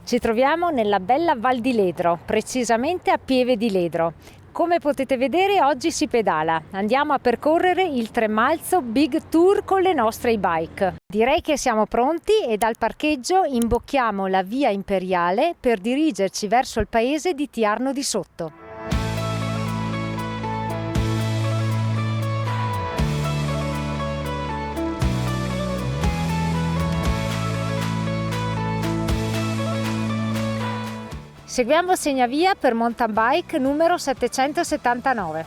Ci troviamo nella bella Val di Ledro, precisamente a Pieve di Ledro. Come potete vedere oggi si pedala, andiamo a percorrere il Tremalzo Big Tour con le nostre e-bike. Direi che siamo pronti e dal parcheggio imbocchiamo la via Imperiale per dirigerci verso il paese di Tiarno di Sotto. Seguiamo il segnavia per mountain bike numero 779.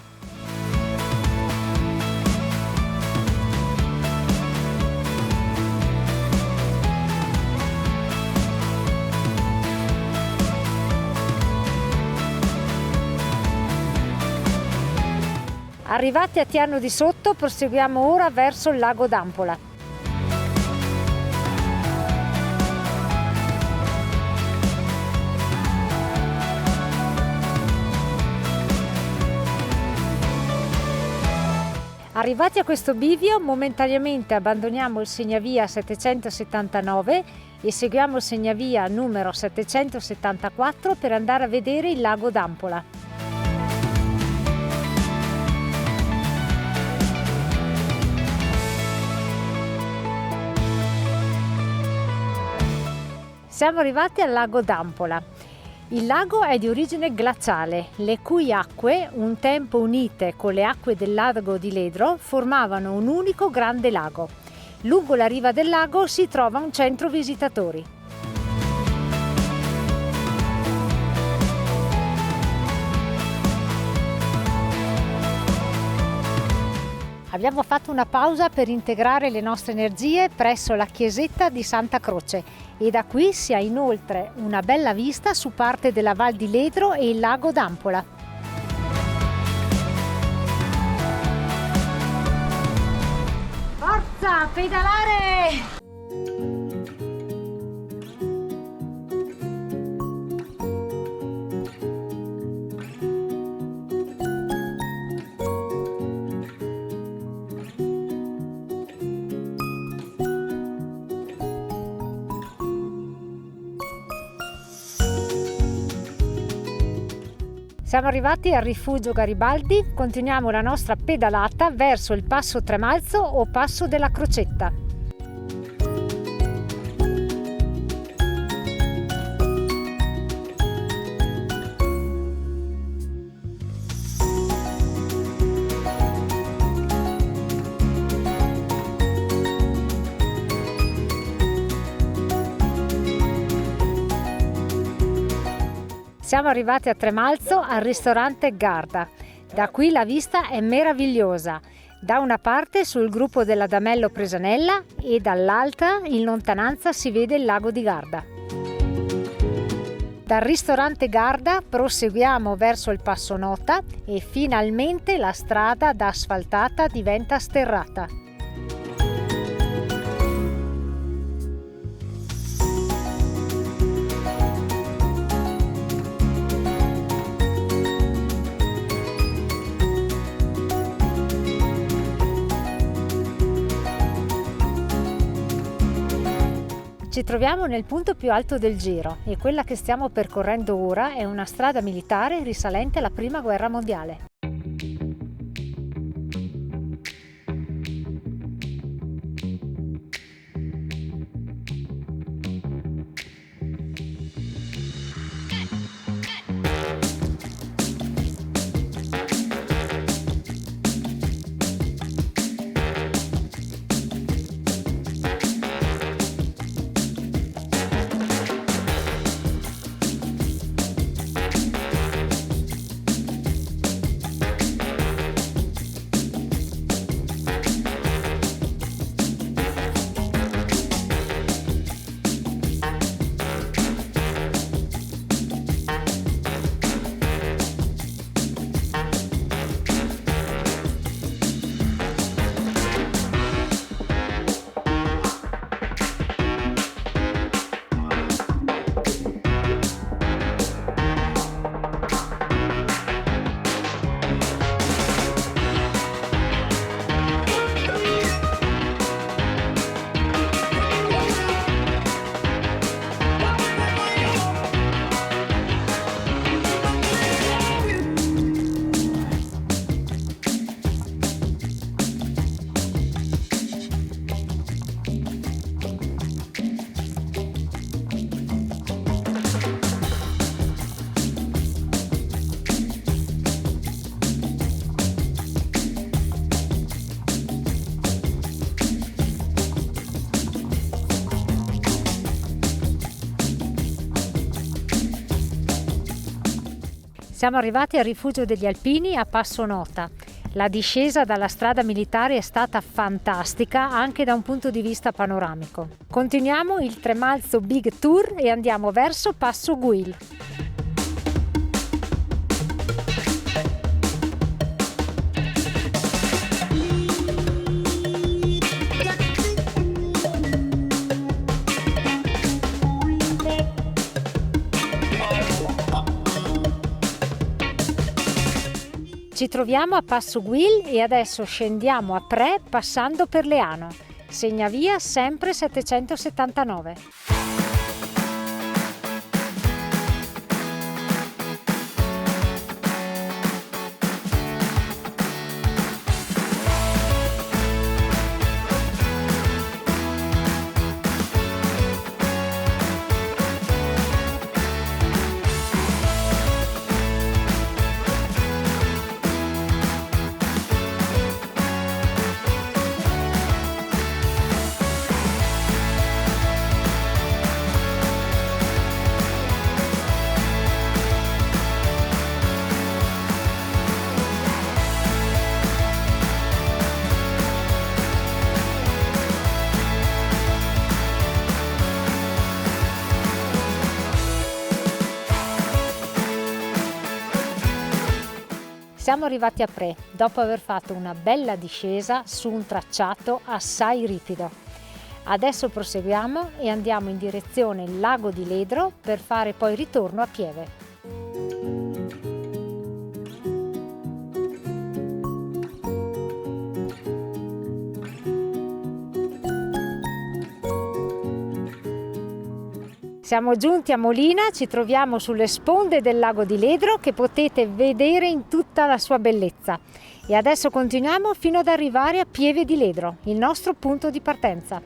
Arrivati a Tiarno di Sotto, proseguiamo ora verso il lago d'Ampola. Arrivati a questo bivio, momentaneamente abbandoniamo il segnavia 779 e seguiamo il segnavia numero 774 per andare a vedere il lago d'Ampola. Siamo arrivati al lago d'Ampola. Il lago è di origine glaciale, le cui acque, un tempo unite con le acque del lago di Ledro, formavano un unico grande lago. Lungo la riva del lago si trova un centro visitatori. Abbiamo fatto una pausa per integrare le nostre energie presso la chiesetta di Santa Croce e da qui si ha inoltre una bella vista su parte della Val di Ledro e il lago d'Ampola. Forza, pedalare! Siamo arrivati al rifugio Garibaldi, continuiamo la nostra pedalata verso il Passo Tremalzo o Passo della Crocetta. Siamo arrivati a Tremalzo al ristorante Garda. Da qui la vista è meravigliosa. Da una parte sul gruppo dell'Adamello Presanella e dall'altra in lontananza si vede il lago di Garda. Dal ristorante Garda proseguiamo verso il Passo Nota e finalmente la strada da asfaltata diventa sterrata. Ci troviamo nel punto più alto del giro e quella che stiamo percorrendo ora è una strada militare risalente alla Prima Guerra Mondiale. Siamo arrivati al rifugio degli alpini a Passo Nota. La discesa dalla strada militare è stata fantastica anche da un punto di vista panoramico. Continuiamo il Tremalzo Big Tour e andiamo verso Passo Guil. Ci troviamo a Passo Guil e adesso scendiamo a Pre passando per Leano. Segnavia sempre 779. Siamo arrivati a Pre, dopo aver fatto una bella discesa su un tracciato assai ripido. Adesso proseguiamo e andiamo in direzione Lago di Ledro per fare poi ritorno a Pieve. Siamo giunti a Molina, ci troviamo sulle sponde del Lago di Ledro che potete vedere in tutta la sua bellezza. E adesso continuiamo fino ad arrivare a Pieve di Ledro, il nostro punto di partenza.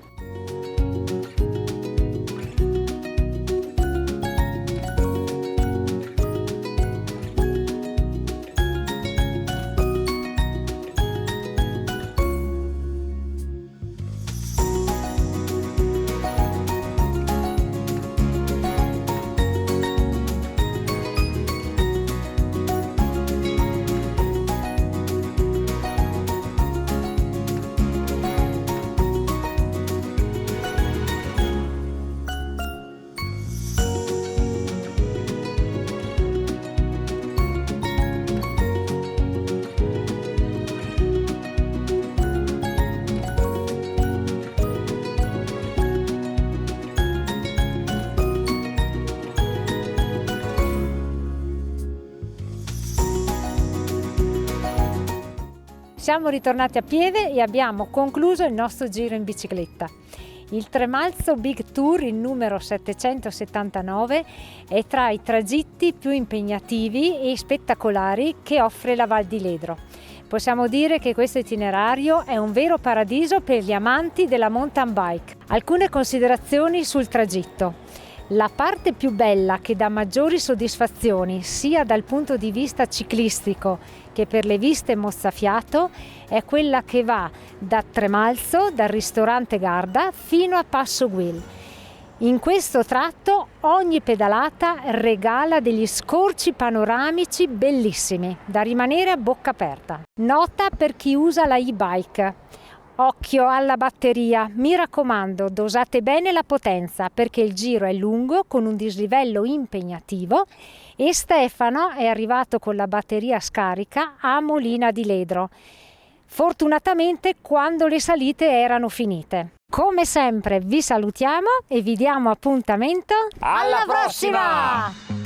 Siamo ritornati a Pieve e abbiamo concluso il nostro giro in bicicletta. Il Tremalzo Big Tour, il numero 779, è tra i tragitti più impegnativi e spettacolari che offre la Val di Ledro. Possiamo dire che questo itinerario è un vero paradiso per gli amanti della mountain bike. Alcune considerazioni sul tragitto. La parte più bella che dà maggiori soddisfazioni sia dal punto di vista ciclistico che per le viste mozzafiato è quella che va da Tremalzo, dal ristorante Garda, fino a Passo Guil. In questo tratto ogni pedalata regala degli scorci panoramici bellissimi, da rimanere a bocca aperta. Nota per chi usa la e-bike. Occhio alla batteria, mi raccomando, dosate bene la potenza perché il giro è lungo con un dislivello impegnativo e Stefano è arrivato con la batteria scarica a Molina di Ledro, fortunatamente quando le salite erano finite. Come sempre vi salutiamo e vi diamo appuntamento alla prossima!